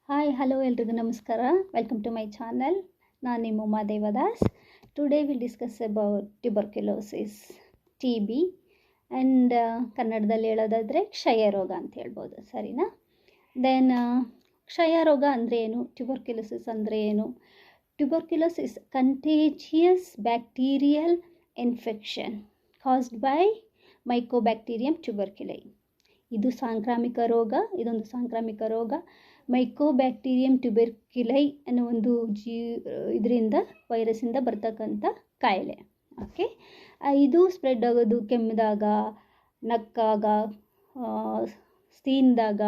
Hi hello ಎಲ್ರಿಗೂ ನಮಸ್ಕಾರ. Welcome to my channel. ನಾನು ನಿಮ್ಮ Uma Devadas. Today will discuss about tuberculosis, T B and ಕನ್ನಡದಲ್ಲಿ ಹೇಳೋದಾದರೆ ಕ್ಷಯ ರೋಗ ಅಂತ ಹೇಳ್ಬೋದು, ಸರಿನಾ? ದೆನ್ ಕ್ಷಯ ರೋಗ ಅಂದರೆ ಏನು, ಟ್ಯುಬರ್ಕ್ಯುಲೋಸಿಸ್ ಅಂದರೆ ಏನು? Tuberculosis contagious bacterial infection caused by mycobacterium tuberculi. ಇದು ಸಾಂಕ್ರಾಮಿಕ ರೋಗ. ಇದೊಂದು ಸಾಂಕ್ರಾಮಿಕ ರೋಗ. ಮೈಕೋಬ್ಯಾಕ್ಟೀರಿಯಂ ಟ್ಯುಬರ್ಕ್ಯುಲೈ ಅನ್ನೋ ಒಂದು ಇದರಿಂದ ವೈರಸ್ಸಿಂದ ಬರ್ತಕ್ಕಂಥ ಕಾಯಿಲೆ. ಓಕೆ, ಇದು ಸ್ಪ್ರೆಡ್ ಆಗೋದು ಕೆಮ್ಮಿದಾಗ, ನಕ್ಕಾಗ, ಸ್ತೀನ್ದಾಗ,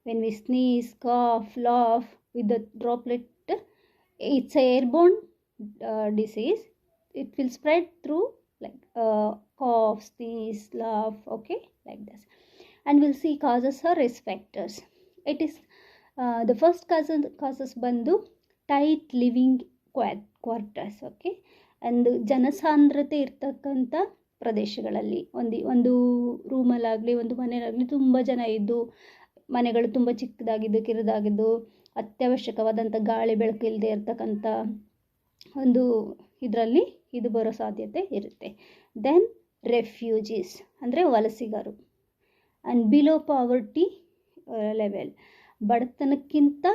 when we sneeze, cough, laugh with the droplet. It's a airborne disease. It will spread through like cough, sneeze, laugh, okay, like this. And we'll see causes or risk factors. It is the first causes ಬಂದು tight living quarters, okay, and ಜನಸಾಂದ್ರತೆ ಇರ್ತಕ್ಕಂಥ ಪ್ರದೇಶಗಳಲ್ಲಿ ಒಂದು ರೂಮಲ್ಲಾಗಲಿ ಒಂದು ಮನೆಯಲ್ಲಾಗಲಿ ತುಂಬ ಜನ ಇದ್ದು, ಮನೆಗಳು ತುಂಬ ಚಿಕ್ಕದಾಗಿದ್ದು ಕಿರಿದಾಗಿದ್ದು, ಅತ್ಯವಶ್ಯಕವಾದಂಥ ಗಾಳಿ ಬೆಳಕು ಇಲ್ಲದೆ ಇರ್ತಕ್ಕಂಥ ಒಂದು ಇದರಲ್ಲಿ ಇದು ಬರೋ ಸಾಧ್ಯತೆ ಇರುತ್ತೆ. ದೆನ್ ರೆಫ್ಯೂಜೀಸ್ ಅಂದರೆ ವಲಸಿಗರು. ಆ್ಯಂಡ್ ಬಿಲೋ ಪಾವರ್ಟಿ ಲೆವೆಲ್, ಬಡತನಕ್ಕಿಂತ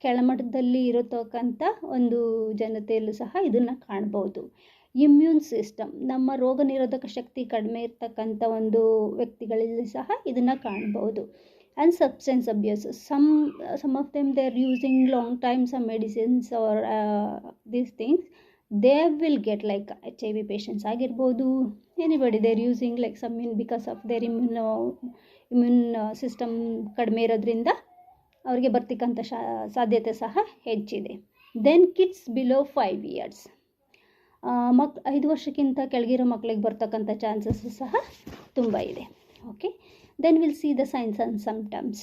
ಕೆಳಮಟ್ಟದಲ್ಲಿ ಇರತಕ್ಕಂಥ ಒಂದು ಜನತೆಯಲ್ಲೂ ಸಹ ಇದನ್ನು ಕಾಣ್ಬೋದು. ಇಮ್ಯೂನ್ ಸಿಸ್ಟಮ್, ನಮ್ಮ ರೋಗ ನಿರೋಧಕ ಶಕ್ತಿ ಕಡಿಮೆ ಇರ್ತಕ್ಕಂಥ ಒಂದು ವ್ಯಕ್ತಿಗಳಲ್ಲಿ ಸಹ ಇದನ್ನು ಕಾಣ್ಬೋದು. And substance abuse, some of them they are using long time some medicines or these things. They will get like HIV patients ಆಗಿರ್ಬೋದು, anybody they are using like some because of their immune system ಕಡಿಮೆ ಇರೋದ್ರಿಂದ ಅವ್ರಿಗೆ ಬರ್ತಕ್ಕಂಥ ಸಾಧ್ಯತೆ ಸಹ ಹೆಚ್ಚಿದೆ. Then kids below 5 years, 5 ವರ್ಷಕ್ಕಿಂತ ಕೆಳಗಿರೋ ಮಕ್ಕಳಿಗೆ ಬರ್ತಕ್ಕಂಥ ಚಾನ್ಸಸ್ ಸಹ ತುಂಬ ಇದೆ. Okay, then will see the signs and symptoms.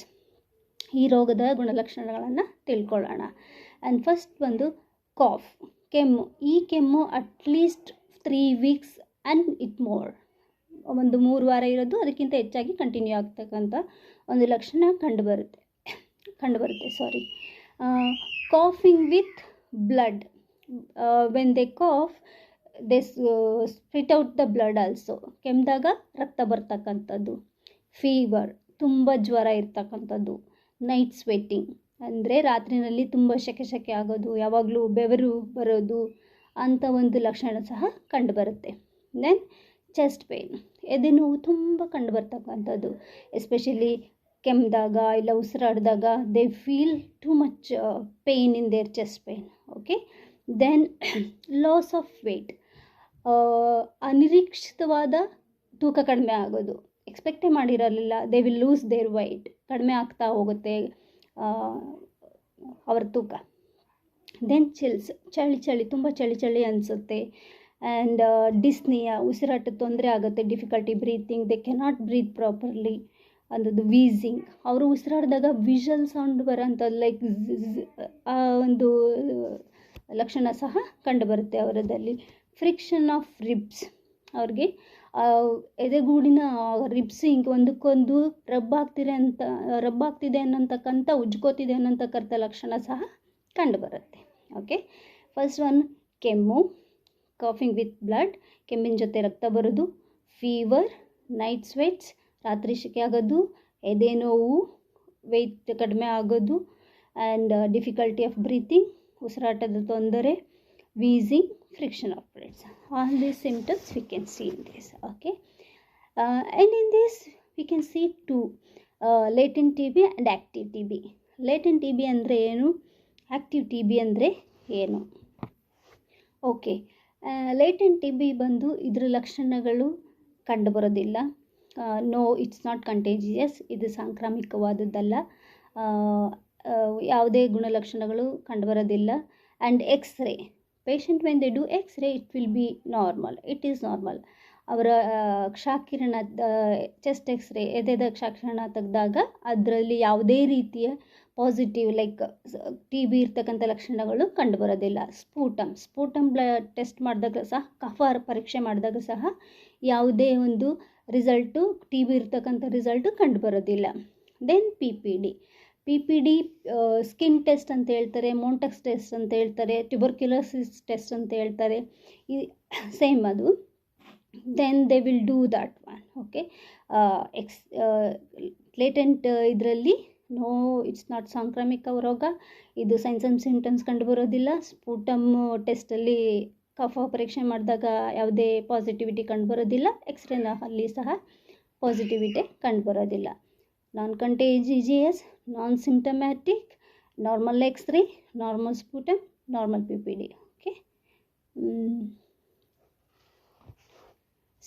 ಈ ರೋಗದ ಗುಣಲಕ್ಷಣಗಳನ್ನು ತಿಳ್ಕೊಳ್ಳೋಣ. ಆ್ಯಂಡ್ ಫಸ್ಟ್ ಬಂದು ಕಾಫ್, ಕೆಮ್ಮು. ಈ ಕೆಮ್ಮು at least 3 weeks and it more, ಒಂದು 3 ವಾರ ಇರೋದು, ಅದಕ್ಕಿಂತ ಹೆಚ್ಚಾಗಿ ಕಂಟಿನ್ಯೂ ಆಗ್ತಕ್ಕಂಥ ಒಂದು ಲಕ್ಷಣ ಕಂಡುಬರುತ್ತೆ. Coughing with blood, when they cough they spit out the blood also. ಕೆಮ್ಮಿದಾಗ ರಕ್ತ ಬರ್ತಕ್ಕಂಥದ್ದು. ಫೀವರ್, ತುಂಬ ಜ್ವರ ಇರ್ತಕ್ಕಂಥದ್ದು. ನೈಟ್ ಸ್ವೆಟ್ಟಿಂಗ್ ಅಂದರೆ ರಾತ್ರಿನಲ್ಲಿ ತುಂಬ ಸೆಕೆ ಆಗೋದು, ಯಾವಾಗಲೂ ಬೆವರು ಬರೋದು ಅಂಥ ಒಂದು ಲಕ್ಷಣ ಸಹ ಕಂಡುಬರುತ್ತೆ. ದೆನ್ ಚೆಸ್ಟ್ ಪೇನ್, ಎದೆ ನೋವು ತುಂಬ ಕಂಡುಬರ್ತಕ್ಕಂಥದ್ದು. ಎಸ್ಪೆಷಲಿ ಕೆಮ್ಮಿದಾಗ ಇಲ್ಲ ಉಸಿರಾಡಿದಾಗ they feel too much pain in their chest pain. Okay, then loss of weight, ಅನಿರೀಕ್ಷಿತವಾದ ತೂಕ ಕಡಿಮೆ ಆಗೋದು. ಎಕ್ಸ್ಪೆಕ್ಟೇ ಮಾಡಿರಲಿಲ್ಲ, they will lose their weight, ಕಡಿಮೆ ಆಗ್ತಾ ಹೋಗುತ್ತೆ ಅವರ ತೂಕ. ದೆನ್ ಚಿಲ್ಸ್, ಚಳಿ ತುಂಬ ಚಳಿ ಅನಿಸುತ್ತೆ. ಆ್ಯಂಡ್ ಡಿಸ್ನಿಯಾ, ಉಸಿರಾಟ ತೊಂದರೆ ಆಗುತ್ತೆ. Difficulty breathing, they cannot breathe properly ಅನ್ನೋದು. ವೀಸಿಂಗ್, ಅವರು ಉಸಿರಾಡಿದಾಗ ವಿಷಲ್ ಸೌಂಡ್ ಬರೋಂಥದ್ದು, ಲೈಕ್ ಆ ಒಂದು ಲಕ್ಷಣ ಸಹ ಕಂಡುಬರುತ್ತೆ ಅವರದಲ್ಲಿ. ಫ್ರಿಕ್ಷನ್ ಆಫ್ ರಿಬ್ಸ್, ಅವ್ರಿಗೆ ಎದೆಗೂಡಿನ ರಿಬ್ಸ್ ಹಿಂಗೆ ಒಂದಕ್ಕೊಂದು ರಬ್ ಆಗ್ತಿದೆ ಅನ್ನೋಂತಕ್ಕಂಥ, ಉಜ್ಕೋತಿದೆ ಅನ್ನೋಂತಕ್ಕಂಥ ಲಕ್ಷಣ ಸಹ ಕಂಡುಬರುತ್ತೆ. ಓಕೆ, ಫಸ್ಟ್ ಒನ್ ಕೆಮ್ಮು, ಕಾಫಿಂಗ್ ವಿತ್ ಬ್ಲಡ್, ಕೆಮ್ಮಿನ ಜೊತೆ ರಕ್ತ ಬರೋದು. ಫೀವರ್, ನೈಟ್ ಸ್ವೆಟ್ಸ್, ರಾತ್ರಿ ಸೆಕೆ ಆಗೋದು. ಎದೆ ನೋವು, ವೆಯ್ಟ್ ಕಡಿಮೆ ಆಗೋದು. ಆ್ಯಂಡ್ ಡಿಫಿಕಲ್ಟಿ ಆಫ್ ಬ್ರೀತಿಂಗ್, ಉಸಿರಾಟದ ತೊಂದರೆ. Wheezing, friction of breath. All these symptoms we can see in this. Okay, and in this we can see two, latent TB and active TB. latent TB ಅಂದರೆ ಏನು, active TB ಅಂದರೆ ಏನು? Okay, latent TB ಬಂದು ಇದರ ಲಕ್ಷಣಗಳು ಕಂಡುಬರೋದಿಲ್ಲ. No, it's not contagious. ಇದು ಸಾಂಕ್ರಾಮಿಕವಾದದ್ದಲ್ಲ. ಯಾವುದೇ ಗುಣಲಕ್ಷಣಗಳು ಕಂಡುಬರೋದಿಲ್ಲ. And X-ray, patient when they do x-ray it will be normal, it is normal. ಅವರ ಕ್ಷಕಿರಣ, ಚೆಸ್ಟ್ ಎಕ್ಸ್ರೇ, ಎದೆದ ಕ್ಷಕಿರಣ ತೆಗೆದಾಗ ಅದರಲ್ಲಿ ಯಾವುದೇ ರೀತಿಯ ಪಾಸಿಟಿವ್ ಲೈಕ್ ಟಿ ಬಿ ಇರ್ತಕ್ಕಂಥ ಲಕ್ಷಣಗಳು ಕಂಡುಬರೋದಿಲ್ಲ. ಸ್ಪೂಟಮ್ ಬ್ಲಡ್ ಟೆಸ್ಟ್ ಮಾಡಿದಾಗ ಸಹ, ಕಫ ಪರೀಕ್ಷೆ ಮಾಡಿದಾಗ ಸಹ ಯಾವುದೇ ಒಂದು ರಿಸಲ್ಟು, ಟಿ ಬಿ ಇರ್ತಕ್ಕಂಥ ರಿಸಲ್ಟು ಕಂಡುಬರೋದಿಲ್ಲ. Then PPD, PPD skin test ಅಂತ ಹೇಳ್ತಾರೆ, ಮೊಂಟೆಕ್ಸ್ ಟೆಸ್ಟ್ ಅಂತ ಹೇಳ್ತಾರೆ, ಟ್ಯೂಬರ್ಕ್ಯುಲೋಸಿಸ್ ಟೆಸ್ಟ್ ಅಂತ ಹೇಳ್ತಾರೆ, ಸೇಮ್ ಅದು. Then they will do that one. Okay, latent ಇದರಲ್ಲಿ ನೋ, ಇಟ್ಸ್ ನಾಟ್ ಸಾಂಕ್ರಾಮಿಕ ರೋಗ, ಇದು ಸೈನ್ಸ್ ಆ್ಯಂಡ್ ಸಿಂಟಮ್ಸ್ ಕಂಡುಬರೋದಿಲ್ಲ. ಸ್ಪೂಟಮ್ ಟೆಸ್ಟಲ್ಲಿ ಕಫ ಪರೀಕ್ಷೆ ಮಾಡಿದಾಗ ಯಾವುದೇ ಪಾಸಿಟಿವಿಟಿ ಕಂಡುಬರೋದಿಲ್ಲ. ಎಕ್ಸ್ರೇನಲ್ಲಿ ಸಹ ಪಾಸಿಟಿವಿಟಿ ಕಂಡುಬರೋದಿಲ್ಲ. Non contagious, non symptomatic, normal X-ray, normal sputum, normal PPD. Okay,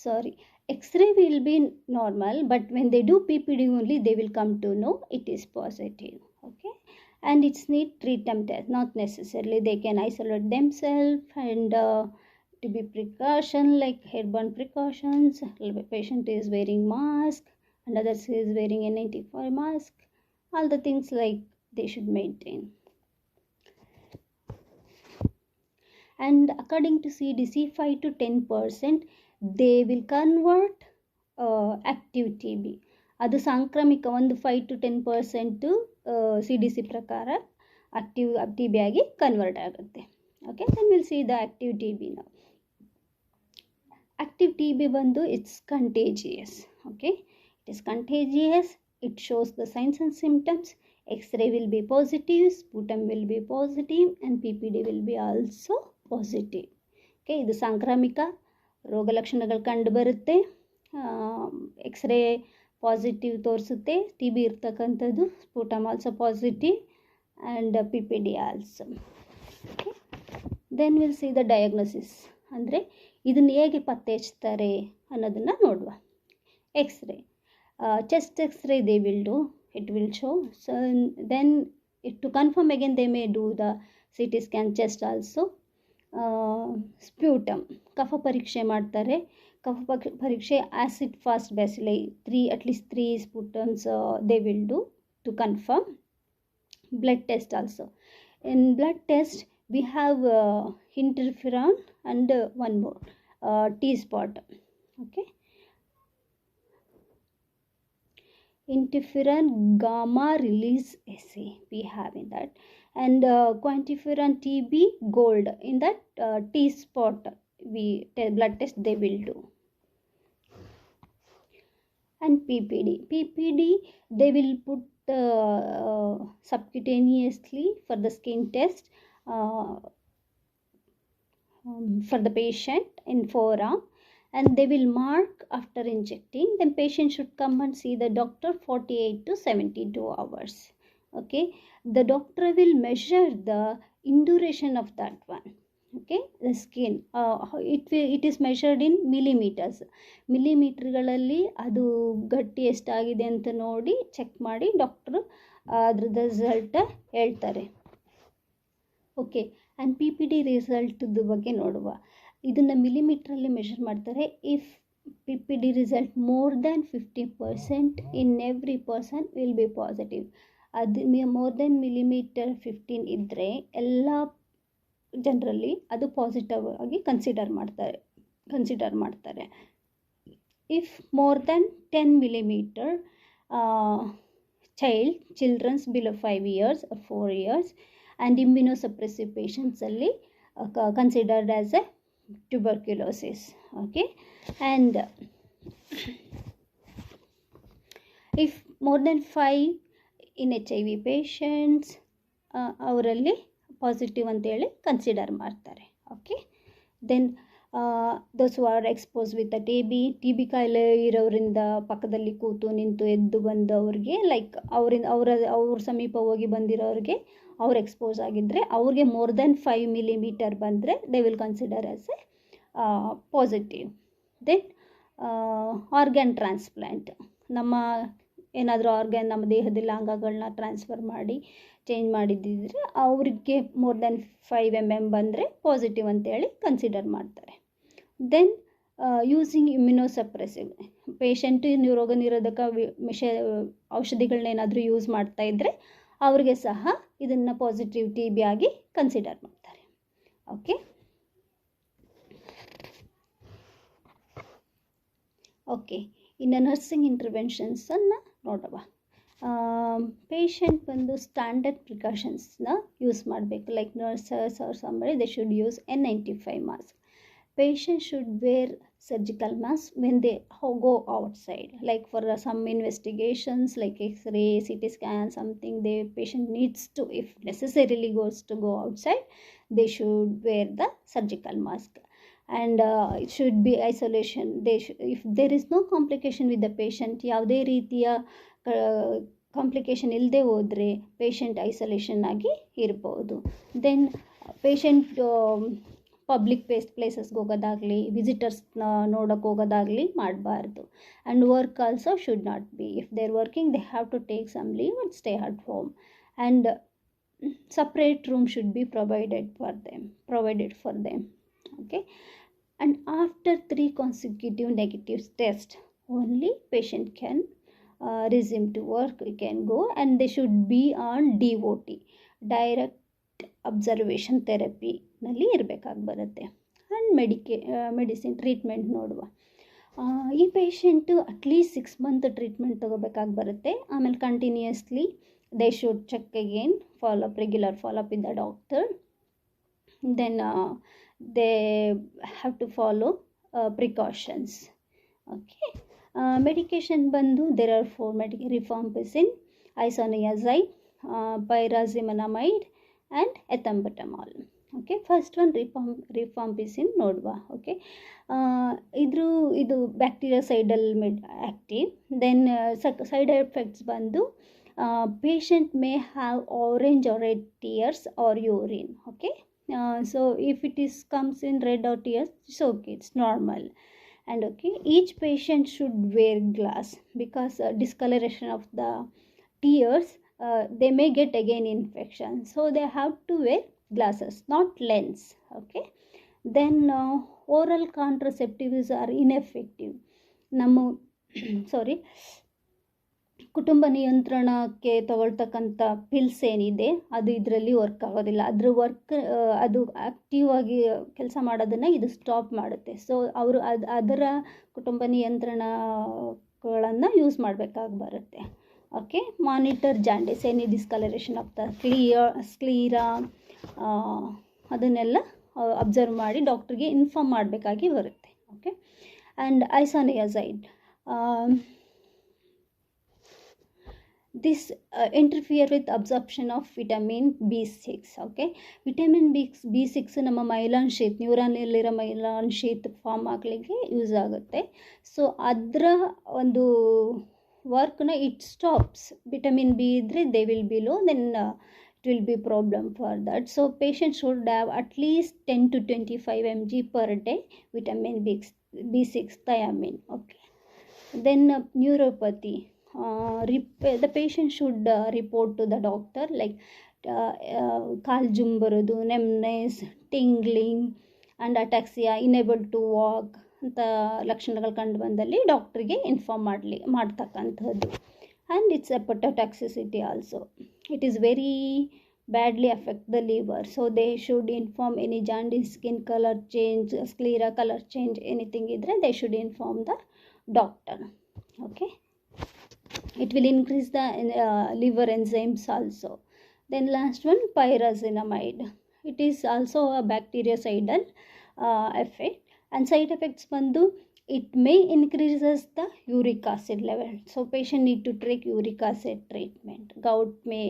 sorry, X-ray will be normal, but when they do PPD only, they will come to know it is positive. Okay, and it's need treatment test, not necessarily they can isolate themselves, and to be precaution like airborne precautions. The patient is wearing mask and others is wearing a N95 mask. All the things like they should maintain. And according to CDC, 5 to 10% they will convert active TB. ಅದು ಸಾಂಕ್ರಾಮಿಕ ಒಂದು 5 to 10% CDC ಪ್ರಕಾರ active TB ಆಗಿ convert ಆಗುತ್ತೆ. Okay, then will see the active TB ನಾವು. Active TB ಬಂದು it's contagious. Okay, it is contagious, it shows the signs and symptoms. X-ray will be positive, sputum will be positive, and PPD will be also positive. Okay, ಇದು ಸಾಂಕ್ರಾಮಿಕ ರೋಗ ಲಕ್ಷಣಗಳು ಕಂಡುಬರುತ್ತೆ. X-ray positive ತೋರಿಸುತ್ತೆ, TB ಇರ್ತಕ್ಕಂಥದ್ದು. Sputum also positive and PPD also. Okay, then will see the diagnosis, ಅಂದರೆ ಇದನ್ನು ಹೇಗೆ ಪತ್ತೆ ಹಚ್ತಾರೆ ಅನ್ನೋದನ್ನು ನೋಡುವ. X-ray, chest X-ray they will do, it will show. So then to confirm again they may do the CT scan chest also. Sputum, ಕಫ ಪರೀಕ್ಷೆ ಮಾಡ್ತಾರೆ. ಕಫ ಪರೀಕ್ಷೆ acid fast bacilli at least 3 sputums they will do to confirm. Blood test also. In blood test we have interferon and one more T-spot. Okay, interferon gamma release assay we have in that, and quantiferon TB gold in that T-spot blood test they will do. And PPD they will put subcutaneously for the skin test for the patient in forearm, and they will mark after injecting. Then patient should come and see the doctor 48 to 72 hours. Okay, the doctor will measure the induration of that one. Okay, the skin it is measured in millimeters. ಮಿಲಿಮೀಟರ್ಗಳಲ್ಲಿ ಅದು ಗಟ್ಟಿ ಎಷ್ಟಾಗಿದೆ ಅಂತ ನೋಡಿ check ಮಾಡಿ doctor ಅದ್ರದ್ದು result ಹೇಳ್ತಾರೆ. Okay, and PPD ರಿಸಲ್ಟ್ದು ಬಗ್ಗೆ ನೋಡುವ. ಇದನ್ನು ಮಿಲಿಮೀಟ್ರಲ್ಲಿ ಮೆಷರ್ ಮಾಡ್ತಾರೆ. If PPD result more than 50% in every person will be positive. ಅದು ಮೋರ್ ದೆನ್ ಮಿಲಿಮೀಟರ್ 15 ಇದ್ದರೆ ಎಲ್ಲ ಜನರಲ್ಲಿ ಅದು ಪಾಸಿಟಿವ್ ಆಗಿ ಕನ್ಸಿಡರ್ ಮಾಡ್ತಾರೆ. If more than 10 millimeter children's below 5 years or 4 years and immunosuppressive patients ಅಲ್ಲಿ considered as a tuberculosis. Okay, and if more than 5 in HIV patients ಅವರಲ್ಲಿ positive ಅಂತೇಳಿ ಕನ್ಸಿಡರ್ ಮಾಡ್ತಾರೆ. Okay, then those who are expose with TB ಕಾಯಿಲೆ ಇರೋರಿಂದ ಪಕ್ಕದಲ್ಲಿ ಕೂತು ನಿಂತು ಎದ್ದು ಬಂದವ್ರಿಗೆ, ಲೈಕ್ ಅವ್ರ ಸಮೀಪ ಹೋಗಿ ಬಂದಿರೋರಿಗೆ ಅವ್ರು ಎಕ್ಸ್ಪೋಸ್ ಆಗಿದ್ದರೆ ಅವ್ರಿಗೆ ಮೋರ್ ದೆನ್ 5 millimeter ಬಂದರೆ they will consider as a positive. Then organ transplant, ನಮ್ಮ ಏನಾದರೂ ಆರ್ಗ್ಯಾನ್ ನಮ್ಮ ದೇಹದಲ್ಲಿ ಅಂಗಗಳನ್ನ ಟ್ರಾನ್ಸ್ಫರ್ ಮಾಡಿ ಚೇಂಜ್ ಮಾಡಿದ್ದಿದ್ರೆ ಅವರಿಗೆ ಮೋರ್ ದೆನ್ 5 mm ಬಂದರೆ ಪಾಸಿಟಿವ್ ಅಂತೇಳಿ ಕನ್ಸಿಡರ್ ಮಾಡ್ತಾರೆ. ದೆನ್ ಯೂಸಿಂಗ್ ಇಮ್ಯುನೋಸಪ್ರೆಸಿವ್, ಪೇಷಂಟ್ ರೋಗ ನಿರೋಧಕ ಔಷಧಿಗಳನ್ನೇನಾದರೂ ಯೂಸ್ ಮಾಡ್ತಾ ಇದ್ದರೆ ಅವ್ರಿಗೆ ಸಹ ಇದನ್ನು ಪಾಸಿಟಿವ್ TB ಆಗಿ ಕನ್ಸಿಡರ್ ಮಾಡ್ತಾರೆ. ಓಕೆ, ಓಕೆ, ಇನ್ನು ನರ್ಸಿಂಗ್ ಇಂಟರ್ವೆನ್ಷನ್ಸನ್ನು ನೋಡುವ. ಪೇಷಂಟ್ ಬಂದು ಸ್ಟ್ಯಾಂಡರ್ಡ್ ಪ್ರಿಕಾಷನ್ಸ್ನ ಯೂಸ್ ಮಾಡಬೇಕು. Like nurses or somebody they should use N95 mask. Patient should wear surgical mask when they go outside, like for some investigations like X-ray, CT scan, something the patient needs to, if necessarily goes to go outside, they should wear the surgical mask. And it should be isolation. If there is no complication with the patient, ಯಾವುದೇ ರೀತಿಯ complication ಇಲ್ಲದೆ ಹೋದರೆ patient isolation ಆಗಿ ಇರ್ಬೋದು. Then patient public ಪ್ಲೇಸಸ್ಗೆ ಹೋಗೋದಾಗಲಿ, ವಿಸಿಟರ್ಸ್ನ ನೋಡೋಕೆ ಹೋಗೋದಾಗಲಿ ಮಾಡಬಾರ್ದು. And work also should not be. If they are working they have to take some leave and stay at home. And separate room should be provided for them. Okay. And after 3 consecutive negative tests, only patient can resume to work, we can go, and they should be on DOT, direct observation therapy ನಲ್ಲಿ ಇರಬೇಕಾಗಿ ಬರುತ್ತೆ. And medicine treatment ನೋಡುವ. ಈ patient at least 6 month treatment ತೊಗೋಬೇಕಾಗಿ ಬರುತ್ತೆ. ಆಮೇಲೆ continuously they should check again, regular follow up with the doctor. Then they have to follow precautions. Okay. Medication bandu, there are 4 rifampicin, isoniazid, pyrazinamide and ethambutol. Okay, first one rifampicin nodva. Okay, idu bactericidal active. Then side effects bandu, patient may have orange or red tears or urine. Okay. So if it comes in red or tears, it's okay, it's normal. And okay, each patient should wear glass because discoloration of the tears, they may get again infection, so they have to wear glasses, not lens. Okay. Then oral contraceptives are ineffective. ಕುಟುಂಬ ನಿಯಂತ್ರಣಕ್ಕೆ ತಗೊಳ್ತಕ್ಕಂಥ pills ಏನಿದೆ ಅದು ಇದರಲ್ಲಿ work ಆಗೋದಿಲ್ಲ. ಅದು active ಆಗಿ ಕೆಲಸ ಮಾಡೋದನ್ನು ಇದು ಸ್ಟಾಪ್ ಮಾಡುತ್ತೆ. ಸೊ ಅವರು ಅದರ ಕುಟುಂಬ ನಿಯಂತ್ರಣಗಳನ್ನು ಯೂಸ್ ಮಾಡಬೇಕಾಗಿ ಬರುತ್ತೆ. Okay. Monitor jaundice, any discoloration of the sclera, ಅದನ್ನೆಲ್ಲ ಅಬ್ಸರ್ವ್ ಮಾಡಿ ಡಾಕ್ಟ್ರಿಗೆ ಇನ್ಫಾರ್ಮ್ ಮಾಡಬೇಕಾಗಿ ಬರುತ್ತೆ. Okay. And isoniazid, this interfere with absorption of vitamin B6. Okay, vitamin B6 ನಮ್ಮ ಮೈಲಾನ್ ಶೀತ್, ನ್ಯೂರಾನಲ್ಲಿರೋ ಮೈಲಾನ್ ಶೀತ್ ಫಾರ್ಮ್ ಆಗಲಿಕ್ಕೆ ಯೂಸ್ ಆಗುತ್ತೆ. ಸೊ ಅದರ ಒಂದು ವರ್ಕ್ನ ಇಟ್ ಸ್ಟಾಪ್ಸ್. ವಿಟಮಿನ್ ಬಿ ಇದ್ದರೆ they will be low, then it will be problem for that. So patient should have at least 10 to 25 mg per day vitamin B6 thiamine. Okay. Then neuropathy, the patient should report to the doctor, like ಕಾಲು ಜುಮ್ ಬರೋದು, numbness, tingling and ataxia, unable to walk ಅಂತ ಲಕ್ಷಣಗಳು ಕಂಡು ಬಂದಲ್ಲಿ ಡಾಕ್ಟ್ರಿಗೆ inform ಮಾಡ್ತಕ್ಕಂಥದ್ದು. And it's hepatotoxicity also. It is very badly affect the liver, so they should inform any jaundice, skin color change, sclera color change, anything idre they should inform the doctor. Okay. It will increase the liver enzymes also. Then last one, pyrazinamide. It is also a bactericidal effect, and side effects bandu, it may increases the uric acid level, so patient need to take uric acid treatment. Gout may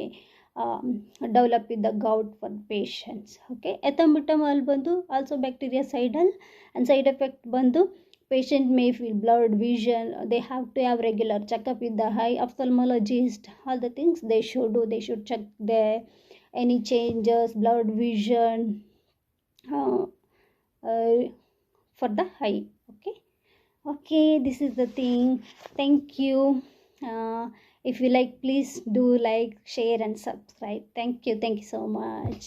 develop with the gout for patients. Okay. Ethambutol bandu also bactericidal, and side effect bandu, patient may feel blurred vision, they have to have regular checkup with the eye ophthalmologist. All the things they should do, they should check any changes, blurred vision for the eye. Okay, this is the thing. Thank you. If you like, please do like, share and subscribe. Thank you so much.